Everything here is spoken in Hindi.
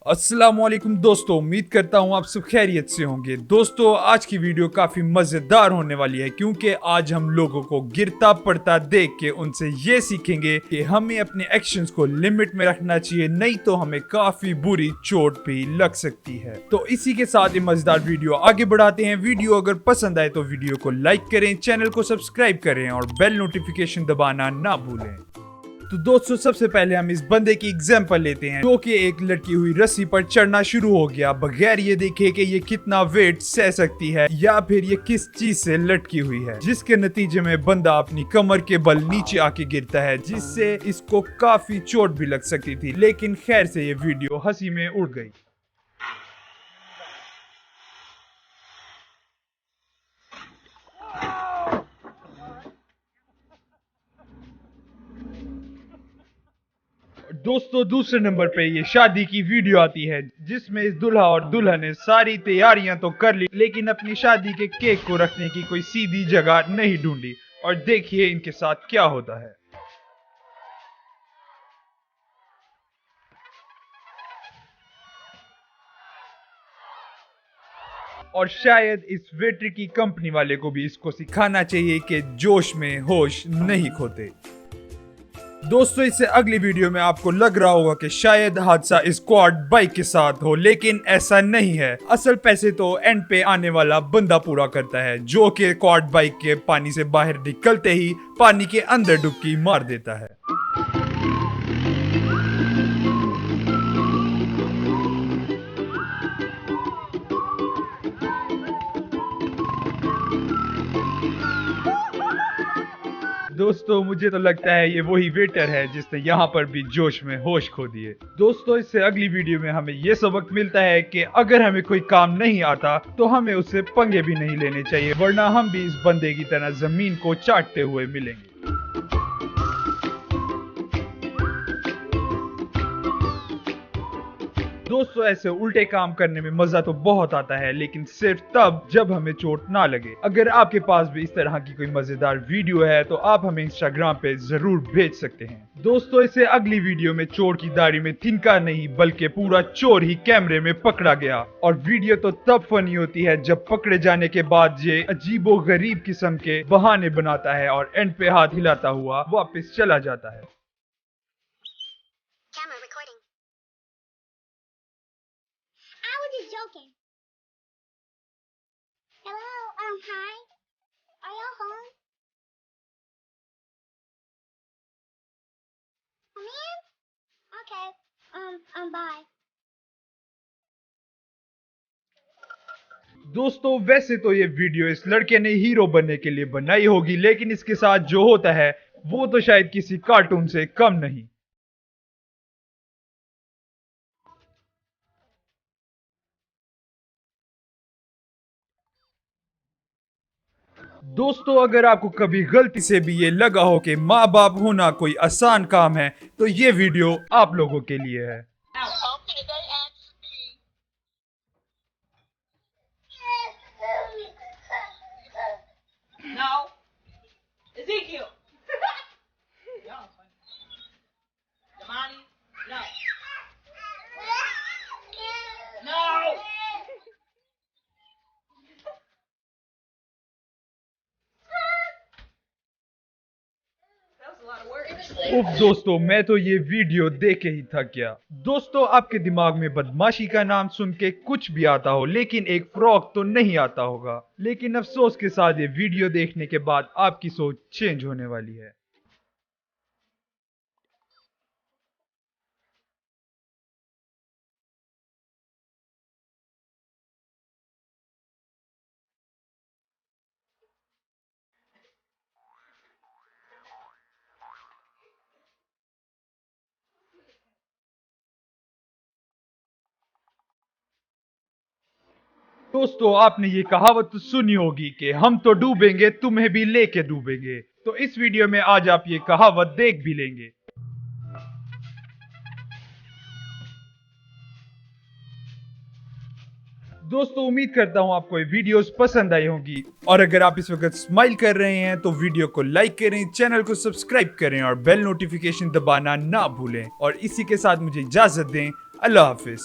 अस्सलामुअलैकुम दोस्तों, उम्मीद करता हूँ आप सब खैरियत से होंगे। दोस्तों, आज की वीडियो काफी मजेदार होने वाली है क्योंकि आज हम लोगों को गिरता पड़ता देख के उनसे ये सीखेंगे कि हमें अपने एक्शंस को लिमिट में रखना चाहिए, नहीं तो हमें काफी बुरी चोट भी लग सकती है। तो इसी के साथ ये मजेदार वीडियो आगे बढ़ाते हैं। वीडियो अगर पसंद आए तो वीडियो को लाइक करें, चैनल को सब्सक्राइब करें और बेल नोटिफिकेशन दबाना ना भूलें। तो दोस्तों, सबसे पहले हम इस बंदे की एग्जांपल लेते हैं जो कि एक लटकी हुई रस्सी पर चढ़ना शुरू हो गया बगैर ये देखे कि ये कितना वेट सह सकती है या फिर ये किस चीज से लटकी हुई है, जिसके नतीजे में बंदा अपनी कमर के बल नीचे आके गिरता है, जिससे इसको काफी चोट भी लग सकती थी। लेकिन खैर से ये वीडियो हंसी में उड़ गई। दोस्तों, दूसरे नंबर पे ये शादी की वीडियो आती है जिसमें इस दूल्हा और दुल्हन ने सारी तैयारियां तो कर ली, लेकिन अपनी शादी के केक को रखने की कोई सीधी जगह नहीं ढूंढी। और देखिए इनके साथ क्या होता है। और शायद इस वेटर की कंपनी वाले को भी इसको सिखाना चाहिए कि जोश में होश नहीं खोते। दोस्तों, इससे अगली वीडियो में आपको लग रहा होगा कि शायद हादसा इस क्वाड बाइक के साथ हो, लेकिन ऐसा नहीं है। असल पैसे तो एंड पे आने वाला बंदा पूरा करता है, जो कि क्वाड बाइक के पानी से बाहर निकलते ही पानी के अंदर डुबकी मार देता है। दोस्तों, मुझे तो लगता है ये वही वेटर है जिसने यहाँ पर भी जोश में होश खो दिए। दोस्तों, इससे अगली वीडियो में हमें ये सबक मिलता है कि अगर हमें कोई काम नहीं आता तो हमें उससे पंगे भी नहीं लेने चाहिए, वरना हम भी इस बंदे की तरह जमीन को चाटते हुए मिलेंगे। दोस्तों, ऐसे उल्टे काम करने में मजा तो बहुत आता है, लेकिन सिर्फ तब जब हमें चोट ना लगे। अगर आपके पास भी इस तरह की कोई मजेदार वीडियो है तो आप हमें इंस्टाग्राम पे जरूर भेज सकते हैं। दोस्तों, इसे अगली वीडियो में चोर की दाढ़ी में तिनका नहीं बल्कि पूरा चोर ही कैमरे में पकड़ा गया। और वीडियो तो तब फनी होती है जब पकड़े जाने के बाद ये अजीबो गरीब किस्म के बहाने बनाता है और एंड पे हाथ हिलाता हुआ वापस चला जाता है। Camera recording. I was just joking. Hello, hi. Are y'all home? Come in? Okay. Bye. दोस्तों, वैसे तो ये वीडियो इस लड़के ने हीरो बनने के लिए बनाई होगी, लेकिन इसके साथ जो होता है वो तो शायद किसी कार्टून से कम नहीं। दोस्तों, अगर आपको कभी गलती से भी ये लगा हो कि माँ बाप होना कोई आसान काम है तो ये वीडियो आप लोगों के लिए है। Okay, they asked me. No. Ezekiel. Y'all funny. Damani. No. No. That was a lot of work. उफ दोस्तों, मैं तो ये वीडियो देख के ही थक गया। दोस्तों, आपके दिमाग में बदमाशी का नाम सुन के कुछ भी आता हो, लेकिन एक फ्रॉक तो नहीं आता होगा। लेकिन अफसोस के साथ ये वीडियो देखने के बाद आपकी सोच चेंज होने वाली है। दोस्तों, आपने ये कहावत तो सुनी होगी कि हम तो डूबेंगे तुम्हें भी लेके डूबेंगे। तो इस वीडियो में आज आप ये कहावत देख भी लेंगे। दोस्तों, उम्मीद करता हूँ आपको ये वीडियोस पसंद आई होंगी, और अगर आप इस वक्त स्माइल कर रहे हैं तो वीडियो को लाइक करें, चैनल को सब्सक्राइब करें और बेल नोटिफिकेशन दबाना ना भूलें। और इसी के साथ मुझे इजाजत दें। अल्लाह हाफिज।